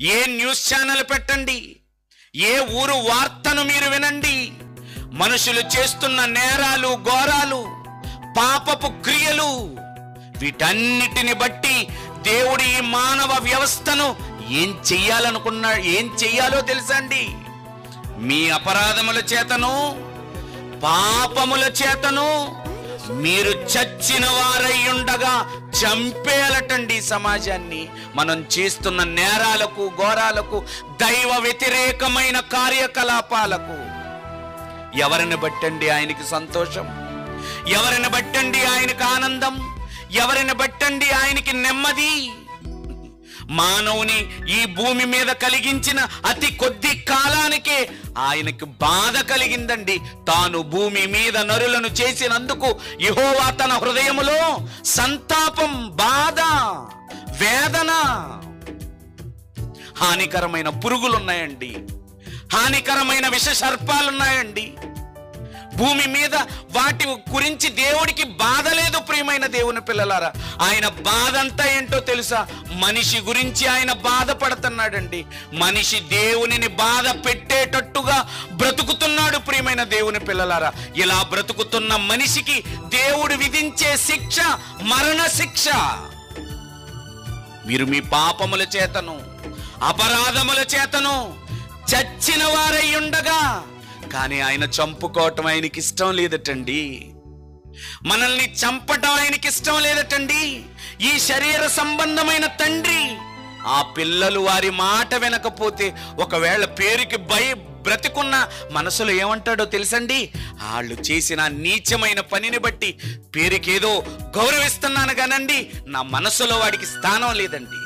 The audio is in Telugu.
ఏ న్యూస్ ఛానల్ పెట్టండి, ఏ ఊరు వార్తను మీరు వినండి, మనుషులు చేస్తున్న నేరాలు, ఘోరాలు, పాపపు క్రియలు, వీటన్నిటిని బట్టి దేవుడు ఈ మానవ వ్యవస్థను ఏం చెయ్యాలో తెలుసా అండి? మీ అపరాధముల చేతను, పాపముల చేతను మీరు చచ్చిన వారై ఉండగా చంపేయాలటండి సమాజాన్ని. మనం చేస్తున్న నేరాలకు, ఘోరాలకు, దైవ వ్యతిరేకమైన కార్యకలాపాలకు. ఎవరిని బట్టండి ఆయనకి సంతోషం? ఎవరిని బట్టండి ఆయనకి ఆనందం? ఎవరిని బట్టండి ఆయనకి నెమ్మది? మానవుని ఈ భూమి మీద కలిగించిన అతి కొద్ది కాలానికే ఆయనకి బాధ కలిగిందండి. తాను భూమి మీద నరులను చేసినందుకు యెహోవా తన హృదయములో సంతాపం, బాధ, వేదన. హానికరమైన పురుగులున్నాయండి, హానికరమైన విష సర్పాలున్నాయండి భూమి మీద. వాటి గురించి దేవుడికి బాధ లేదు. ప్రియమైన దేవుని పిల్లలారా, ఆయన బాధ అంతా ఏంటో తెలుసా? మనిషి గురించి ఆయన బాధపడుతున్నాడండి. మనిషి దేవునిని బాధ పెట్టేటట్టుగా బ్రతుకుతున్నాడు. ప్రియమైన దేవుని పిల్లలారా, ఇలా బ్రతుకుతున్న మనిషికి దేవుడు విధించే శిక్ష మరణ శిక్ష. మీరు మీ పాపముల చేతను, అపరాధముల చేతను చచ్చిన వారై ఉండగా, కానీ ఆయన చంపుకోవటం ఆయనకి ఇష్టం లేదటండి. మనల్ని చంపటం ఆయనకి ఇష్టం లేదటండి. ఈ శరీర సంబంధమైన తండ్రి ఆ పిల్లలు వారి మాట వినకపోతే, ఒకవేళ పేరుకి బ్రతికున్న మనసులో ఏమంటాడో తెలుసండి? వాళ్ళు చేసిన నీచమైన పనిని బట్టి పేరుకేదో గౌరవిస్తున్నాను కానండి, నా మనసులో వాడికి స్థానం లేదండి.